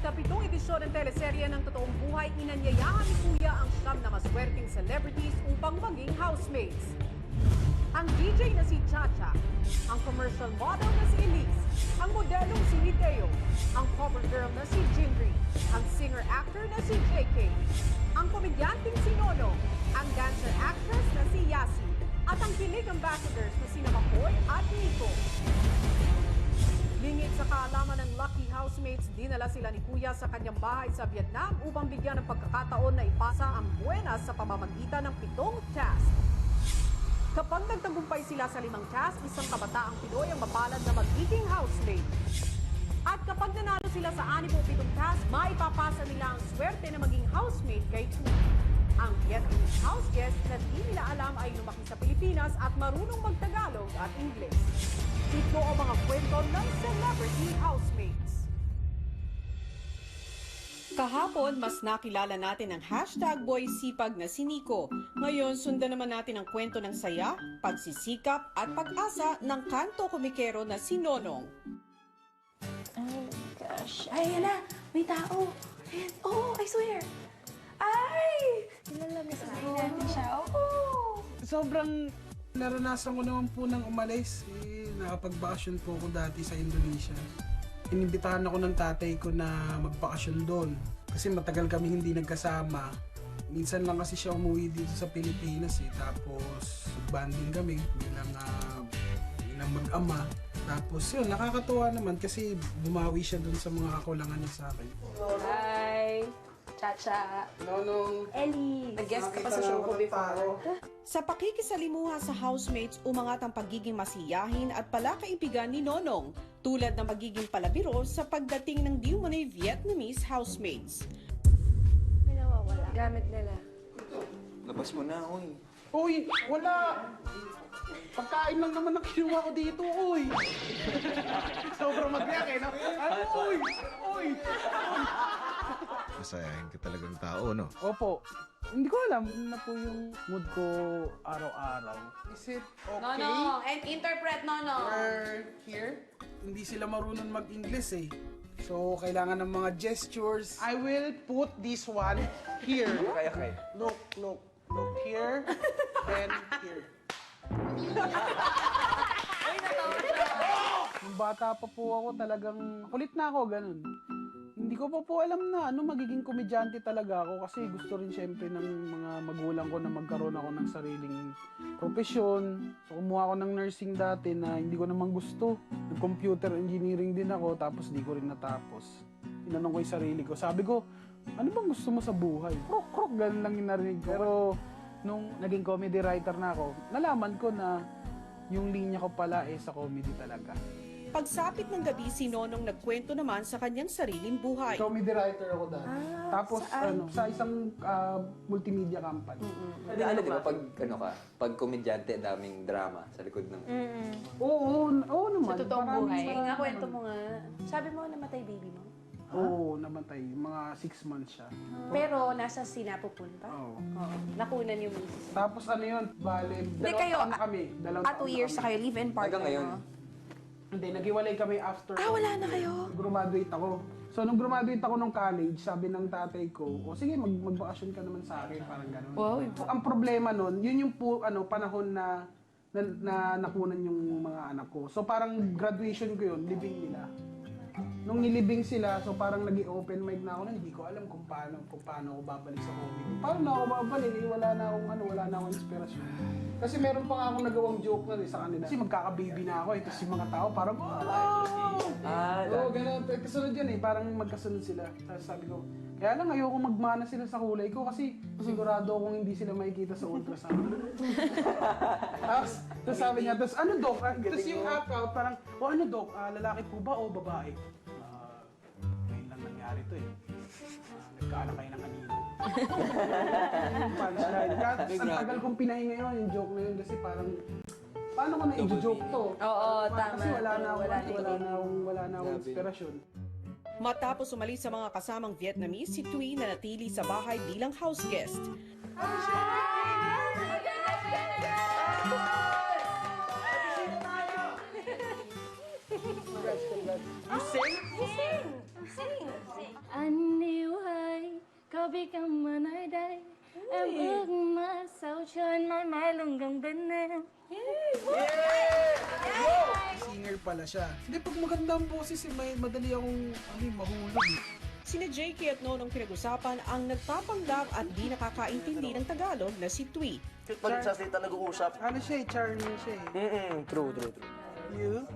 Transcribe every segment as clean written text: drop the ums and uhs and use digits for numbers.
ikapitong edisyon ng teleserye ng Totoong Buhay, inanyayahan ni Kuya ang siyam na maswerteng celebrities upang maging housemates. Ang DJ na si Chacha, ang commercial model na si Elise, ang modelong si Hideo, ang cover girl na si Jinri, ang singer-actor na si JK, ang komedyanteng si Nono, ang dancer-actress na si Yasi, at ang kilig ambassadors na sina Makoy at Nico. Lingid sa kaalaman ng Lucky Housemates, dinala sila ni Kuya sa kanyang bahay sa Vietnam upang bigyan ng pagkakataon na ipasa ang buenas sa pamamagitan ng 7 task. Kapag nagtagumpay sila sa 5 task, isang kabataang Pinoy ang mapalad na magiging housemate. At kapag nanalo sila sa 6 o 7 task, maipapasa nila ang swerte na maging housemate kay Kuya. Ang Vietnamese house guest na di nila alam ay lumaki sa Pilipinas at marunong magtagalog at Ingles. Ito ang mga kwento ng celebrity housemates. Kahapon, mas nakilala natin ang #boysipag na si Nico. Ngayon, sundan naman natin ang kwento ng saya, pagsisikap at pag-asa ng kanto komikero na si Nonong. Oh gosh. Ay, yan na! May tao! Ayan. Oh, I swear! Ay! Nilalamisahin natin siya. Oh! Sobrang naranasan ko naman po nang umalis. Nakapag-bakasyon po ako dati sa Indonesia. Inimbitahan ako ng tatay ko na magbakasyon doon. Kasi matagal kami hindi nagkasama. Minsan lang kasi siya umuwi dito sa Pilipinas eh. Tapos banding kami bilang mag-ama. Tapos yun, nakakatuwa naman kasi bumawi siya doon sa mga kakulangan niya sa akin. Hi! Chacha! Nonong! Ellie! Nag-guest ka pa sa show ko before. Sa pakikisalimuha sa housemates, umangat ang pagiging masiyahin at palakaibigan ni Nonong, tulad ng pagiging palabiro sa pagdating ng di umano'y Vietnamese housemates. May nawawala. Gamit nila. Labas mo na, uy. Uy! Wala! Pagkain lang naman ang kinuha ko dito, uy! Sobrang magbiyak eh, no? Ano, uy! Uy! Masayahin ka talagang tao, no? Opo. Hindi ko alam na po yung mood ko araw-araw. Is it okay? Nono! And interpret, Nono! We're here? Hindi sila marunong mag-English eh. So, kailangan ng mga gestures. I will put this one here. Kaya. Look here, and here. Nung bata pa po ako, talagang kulit na ako, ganun. Hindi ko pa po alam na magiging komedyante talaga ako kasi gusto rin syempre ng mga magulang ko na magkaroon ako ng sariling profesyon. So kumuha ako ng nursing dati na hindi ko naman gusto. Nag-computer engineering din ako tapos di ko rin natapos. Tinanong ko yung sarili ko. Sabi ko, ano bang gusto mo sa buhay? Krok, ganun lang yung narinig ko. Pero nung naging comedy writer na ako, nalaman ko na yung linya ko pala sa comedy talaga. Pagsapit ng gabi, si Nonong nagkwento naman sa kanyang sariling buhay. Comedy writer ako dati. Tapos sa isang multimedia company. Ano, di ba, pag komedyante, daming drama sa likod ng... Oo naman. Sa totoong Maraming buhay. drama. Nga, kwento mo nga. Sabi mo, namatay baby mo. Oo, namatay. Mga 6 months siya. Pero nasa Sinapupun pa? Oo. Oo. Nakunan yung misis. Tapos ano yun, bale, Hindi kayo, taon na kami. Dalawang taon 2 years na na kami. kayo, live-in partner Hanggang ngayon. mo? Hindi, naghiwalay kami after. Wala na kayo? Graduate ako. So, nung graduate ako nung college, sabi ng tatay ko, o sige, magbakasyon ka naman sa akin, parang gano'n. Wow. Ang problema nun, yun yung panahon na nakunan yung mga anak ko. So, parang graduation ko yun, libing nila. Nung nilibing sila, so parang nag-open mic na ako nun, hindi ko alam kung paano ako babalik sa comedy. Paano na ako babalik? Wala na akong inspirasyon. Kasi meron pa nga akong nagawang joke na sa kanila. Kasi magkaka-baby na ako tapos yung mga tao parang, oo, gano'n. Kasunod yan parang magkasunod sila. Tapos sabi ko, kaya lang ayoko magmana sila sa kulay ko kasi sigurado akong hindi sila makikita sa ultrasound. Tapos sabi niya, tapos ano Doc? Tapos yung act out parang, ano Doc, lalaki po ba o babae? Ngayon lang nangyari to nagkaanak kayo ng anino. Yung punchline. Ang tagal kong pinahinga yun, yung joke na yun kasi parang, paano ko na i-joke to? Oo, tama. Kasi wala na akong inspirasyon. Matapos umalis sa mga kasamang Vietnamese, si Thuy nanatili sa bahay bilang house guest. Anh yêu ơi, có biết không anh ở đây, em ước mơ sâu trên mãi mãi luôn gần bên em. Singer pala siya. Hindi, pag maganda ang boses, madali akong mahulog. Sina JK at Nonong pinag-usapan ang nagpapanggap at di nakakaintindi ng Tagalog na si Twi. Pag nagsasalita nag-uusap. Ano siya charming siya True. You?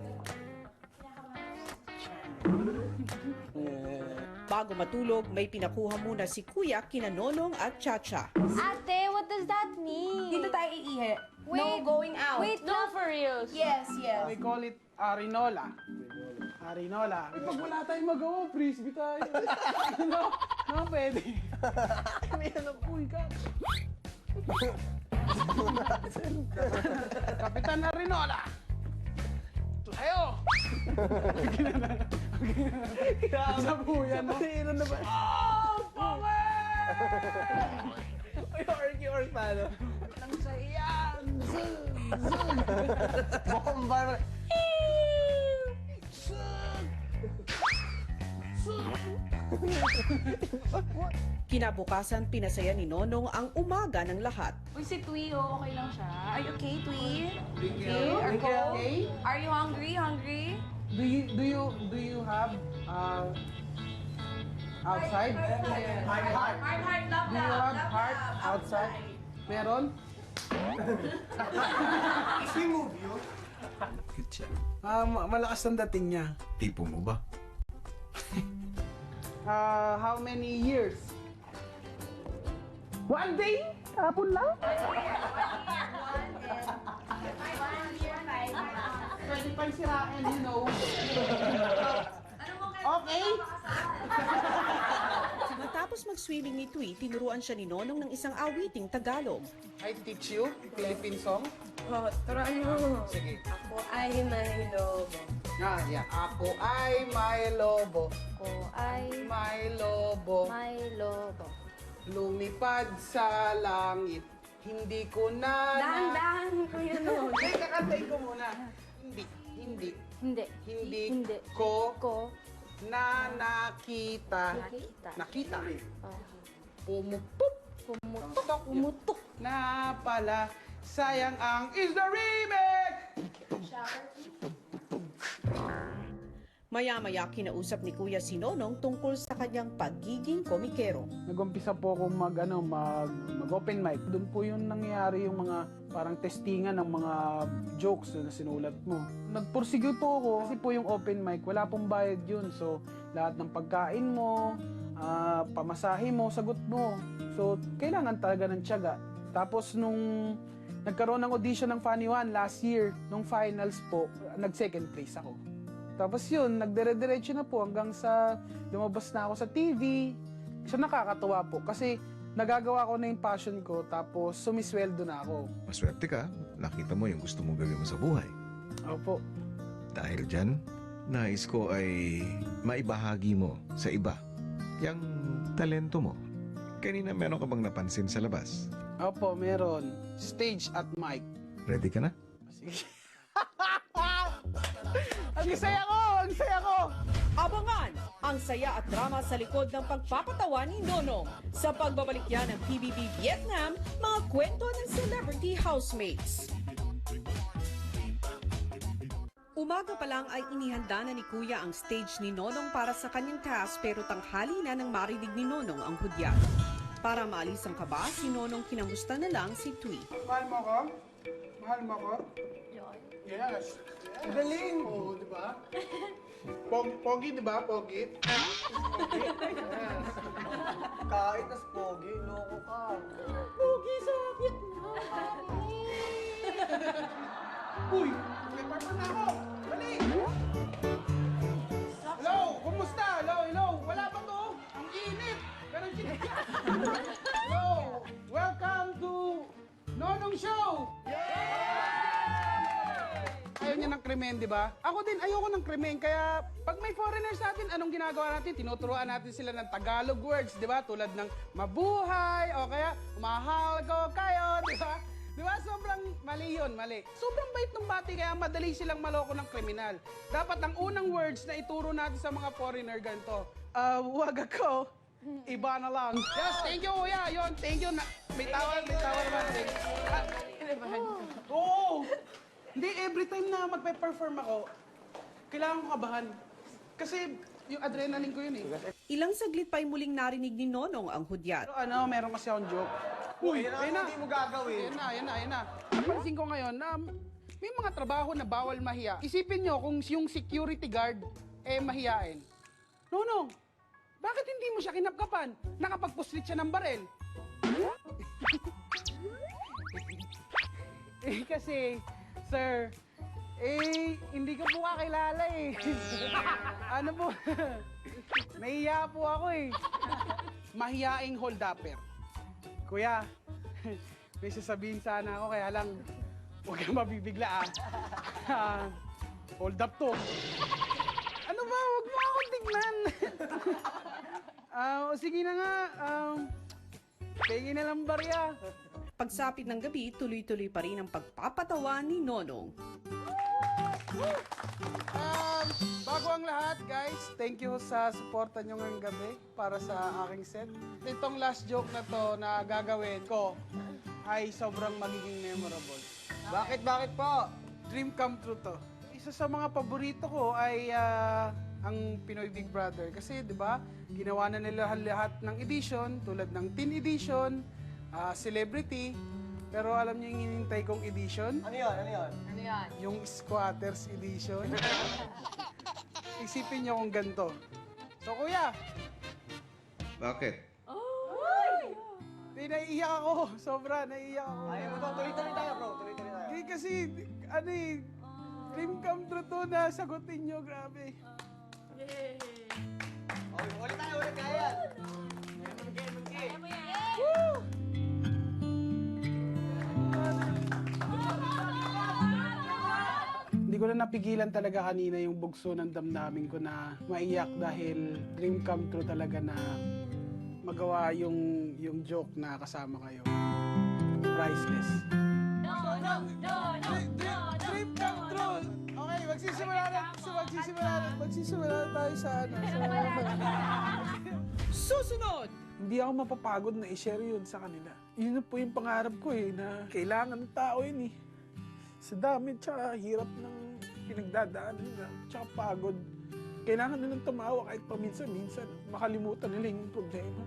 Bago matulog, may pinakuha muna si Kuya kina Nonong at Chacha. Ate, what does that mean? Dito tayo iihi. Wait, No going out. Wait, no for reals. Yes, yes. We call it Arinola. Arinola. Pag wala tayong magawa, frisbee tayo. No, pwede. May uy ka. Kapitan Arinola! Tayo! Sa buyan, no? Na ba? Oh, Power! Or paano? Nang sayan! Bomba. Kinabukasan, pinasaya ni Nonong ang umaga ng lahat. Uy, si Tui, oh, okay lang siya. Are you okay, Tui? Thank you. Are Thank you. Okay. Are you hungry? Hungry? Do you have outside? Heart. Do you have heart outside? Meron? Simove yun? Bakit siya? Malakas ang dating niya. Tipo mo ba? How many years? One day? Hapon lang? Pwede pang sirain, you know. Okay? Matapos mag-swimming ni Twi, tinuruan siya ni Nonong ng isang awiting Tagalog. I teach you Philippine song. Oh, turuan mo. Sige. Ako ay may lobo. Yeah. Ako ay may lobo. Ako ay May lobo. may lobo. Lumipad sa langit. Hindi ko na... Dahan-dahan ko yun, oh. Hindi, kakantayin ko muna. Hindi Hindi. ko Ko. nakita. Nakita. Pumupup. Umutok. Na pala. Sayang ang is the remix! Maya-maya kinausap ni Kuya si Nonong tungkol sa kanyang pagiging komikero. Nag-umpisa po ako mag-open mic. Doon po yung nangyayari yung mga parang testingan ng mga jokes na sinulat mo. Nagpursige po ako kasi po yung open mic, wala pong bayad yun. So, lahat ng pagkain mo, pamasahe mo, sagot mo. So, kailangan talaga ng tiyaga. Tapos nung nagkaroon ng audition ng Funny One last year, nung finals po, nag-second place ako. Tapos yun, nagdire-diretso na po hanggang sa lumabas na ako sa TV. So nakakatuwa po kasi nagagawa ko na yung passion ko tapos sumisweldo na ako. Maswerte ka, nakita mo yung gusto mong gawin mo sa buhay. Opo. Dahil dyan, nais ko ay maibahagi mo sa iba yung talento mo. Kanina meron ka bang napansin sa labas? Opo, meron. Stage at mic. Ready ka na? Sige. Ang saya ko! Ang saya ko! Abangan ang saya at drama sa likod ng pagpapatawa ni Nonong sa pagbabalik niya ng PBB Vietnam, mga kwento ng celebrity housemates. Umaga pa lang ay inihanda na ni Kuya ang stage ni Nonong para sa kanyang task pero tanghali na nang marinig ni Nonong ang hudyat. Para maalis ang kaba, si Nonong kinamusta na lang si Twi. Mahal mo ko? Mahal mo ko? Yes. Galing! Oo, di ba? Pogi, di ba? Pogi? Yes. Kahit nas pogi, loko ka. Pogi sa Vietnam! Uy! May partner na ako! Dali! Hello! Kumusta? Hello! Wala pa to? Ang init! Pero Hello! Welcome to Nonong Show! Ayaw niya ng krimen, di ba? Ako din, ayoko ng krimen. Kaya pag may foreigners natin, anong ginagawa natin? Tinuturuan natin sila ng Tagalog words, di ba? Tulad ng mabuhay, o kaya mahal ko kayo, di ba? Di ba? Sobrang mali yun, mali. Sobrang bait ng bati kaya madali silang maloko ng kriminal. Dapat ang unang words na ituro natin sa mga foreigner ganito. Wag ako. Iba na lang. Yes, thank you, kuya. Yun, thank you. May tawal naman. Oo. Hindi, every time na magpe-perform ako, kailangan ko kabahan. Kasi yung adrenaline ko yun eh. Ilang saglit pa'y muling narinig ni Nonong ang hudyat. Pero meron kasi akong joke. Uy, ayun na. Hindi mo gagawin. Ayun na. Napansin ko ngayon na may mga trabaho na bawal mahiya. Isipin nyo kung yung security guard mahiyain. Nonong, bakit hindi mo siya kinapkapan? Nakapagpuslit siya ng barel. Kasi, sir, hindi ko po kakilala eh. Ano po? Nahiya po ako eh. Mahiyaing hold-upper. Kuya, may sasabihin sana ako, kaya lang, huwag kang mabibigla ah. Hold up to. Ano ba? Huwag mo akong tignan. Sige na nga. Tingin na lang barya. Pagsapit ng gabi, tuloy-tuloy pa rin ang pagpapatawa ni Nonong. Bago ang lahat, guys, thank you sa suporta nyo ngayong gabi para sa aking set. Itong last joke na to na gagawin ko ay sobrang magiging memorable. Bakit po? Dream come true to. Isa sa mga paborito ko ay ang Pinoy Big Brother. Kasi, di ba, ginawa na nila lahat ng edition, tulad ng teen edition, celebrity. Pero alam niyo yung hinintay kong edition? Ano yun? Yung Squatters edition. Isipin niyo kung ganito. So, kuya, Bakit? naiiyak ako. Sobra, naiiyak ako. Ayaw mo to. Tuloy-tuloy tayo, bro. Tuloy-tuloy tayo. Hindi kasi, dream come true to na sagutin niyo, grabe. Ulit tayo, ulit kaya. Hindi ko na napigilan talaga kanina yung bugso ng damdamin ko na maiyak dahil dream come true talaga na magawa yung joke na kasama kayo. Priceless. Dream come true! Okay, magsisimula na tayo sa Susunod! Hindi ako mapapagod na i-share yun sa kanila. Yun na po yung pangarap ko na kailangan ng tao yun Sa dami tsaka hirap ng pinagdadaanan nila, tsaka pagod. Kailangan nilang tumawa kahit paminsan-minsan. Makalimutan nila yung problema.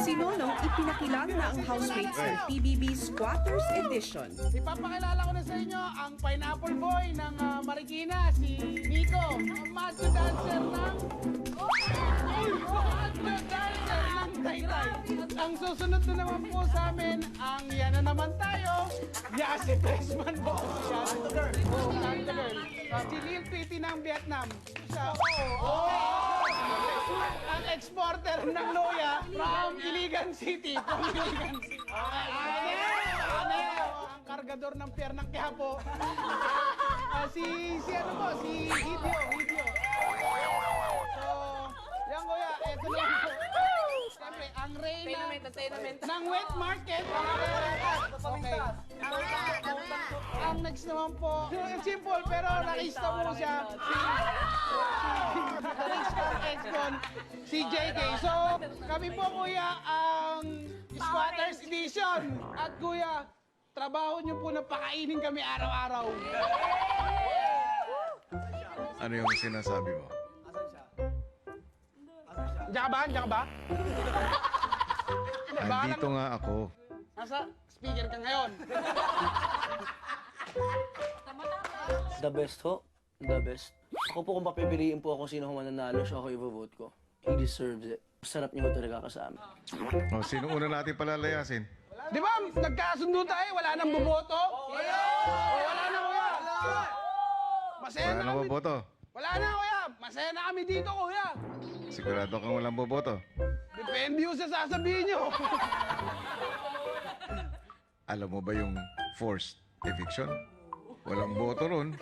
Si Nonong ipinakilala na ang housemates ng PBB Squatters Edition. Ipapakilala ko na sa inyo ang Pineapple Boy ng Marikina, si Nico. Ang macho dancer ng... Taytay. Ang susunod na naman po sa amin, ang yan na naman tayo, si Freshman po. Santo Girl. Santo Girl. Si Lil Pretty ng Vietnam. Siya, ang exporter ng Loya from Iligan City. Ang kargador ng pier ng Quiapo. Si Hideo. So, yan kuya, eto lang po. Siyempre, ang reyna ng wet market. Okay. Ang next naman po, simple pero nakista mo siya. Si JK. So, kami po kuya ang Squatters Edition. At kuya, trabaho niyo po na pakainin kami araw-araw. Ano yung sinasabi mo? Diyan ka ba? Andito nga ako. Nasa speaker ka ngayon. The best ho. The best. Ako po kung papipiliin po ako sino mananalo, siya ako i-vote ko. He deserves it. Sarap niyo talaga kasama. O, sino una natin palalayasin? Di ba, nagkasundo tayo, wala nang boboto? Wala na, kuya. Masaya Wala na na kami. boboto. Wala na, kuya. Masaya na kami dito, kuya. Sigurado kang walang boboto. Depende yung sa sasabihin nyo. Alam mo ba yung forced eviction? Walang boto ron.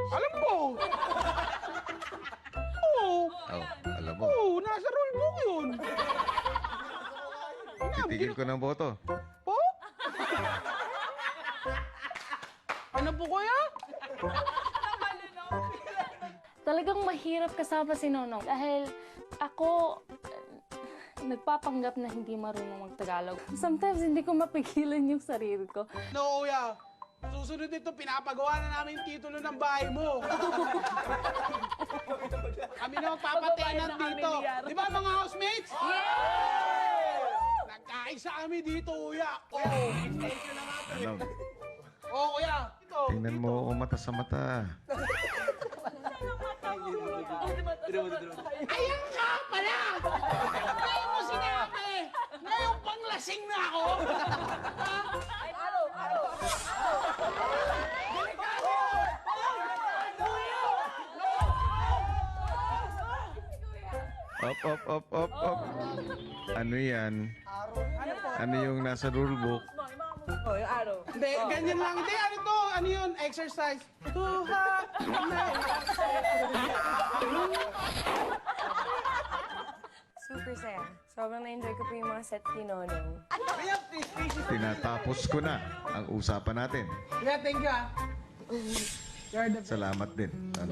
Alam Titigil ko ng boto. Po? Ano po, kuya? Talagang mahirap kasama si Nonong dahil ako nagpapanggap na hindi marunong mag-Tagalog. Sometimes hindi ko mapigilan yung sarili ko. No, kuya. Susunod nito, pinapagawa na namin yung titulo ng bahay mo. Kami na magpapatenant dito. Di ba mga housemates? Yeah! Nagkaisa kami dito, kuya. Oh, extension na nga to. Ano? Oh, kuya. Ito. Tingnan mo ako mata sa mata. Ayan ka pala! Ngayon mo sinabi! Ngayon pang lasing na ako! Up. Ano yan? Ano yung nasa rulebook? Hindi, ganyan lang. Hindi, ano to? Ano yun? Exercise. Tuha! Super saya. Sobrang na-enjoy ko po yung mga set ni Nonong. Tinatapos ko na ang usapan natin. Yeah, thank you ah. You're the... Salamat din. Ano?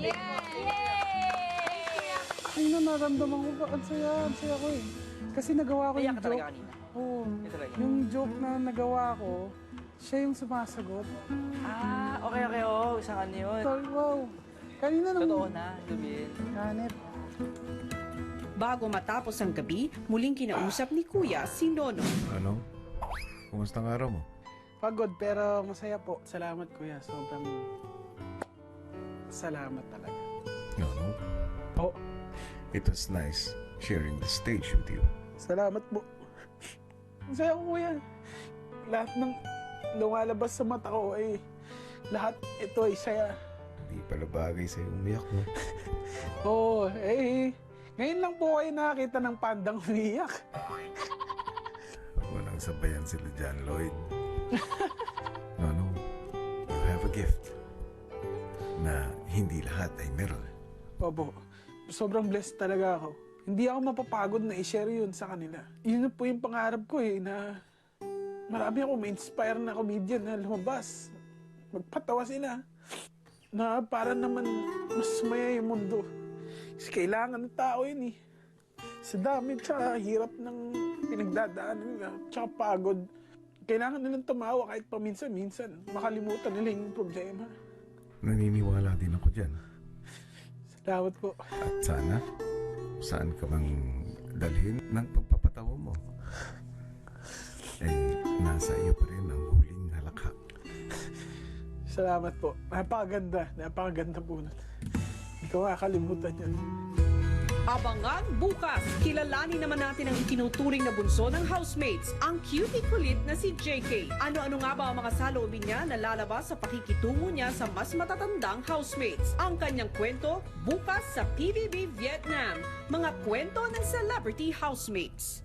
Ay, naramdaman ko ba? Ang saya ko eh. Kasi nagawa ko yung joke. Oo. Yung joke na nagawa ko, siya yung sumasagot. Okay, oo. Isang ano yun. Sorry, wow. Kanina nung... Totoo na, Gabriel. Hanep. Bago matapos ang gabi, muling kinausap ni Kuya si Nonong. Ano? Kumusta ang araw mo? Pagod pero masaya po. Salamat kuya. Sobrang salamat talaga. No. Oh, It was nice sharing the stage with you. salamat po. Masaya ko kuya. Lahat ng lumalabas sa mata ko ay lahat ito ay saya. Hindi pala bagay sa'yo umiyak mo. Oo, ngayon lang po kayo nakakita ng pandang umiyak. Walang sabayan sila John Lloyd. No. You have a gift na hindi lahat ay meron. Opo, sobrang blessed talaga ako. Hindi ako mapapagod na i-share yun sa kanila. Yun na po yung pangarap ko na marami ako ma-inspire na comedian na lumabas. Magpatawa sila. Na para naman mas sumaya yung mundo. Kasi kailangan ng tao yun eh. Sa dami tsaka hirap ng pinagdadaanan nila. Tsaka pagod. Kailangan nilang tumawa kahit paminsan-minsan. Makalimutan nila yung problema. Naniniwala din ako dyan. Salamat po. At sana, saan ka mang dalhin ng pagpapatawa mo? Nasa iyo pa rin ang huling halakha. Salamat po. Napakaganda po nun. Hindi ko makakalimutan yan. Abangan bukas! Kilalanin naman natin ang itinuturing na bunso ng housemates, ang cutie kulit na si JK. Ano-ano nga ba ang mga saloobin niya na lalabas sa pakikitungo niya sa mas matatandang housemates? Ang kanyang kwento bukas sa PBB Vietnam. Mga kwento ng celebrity housemates.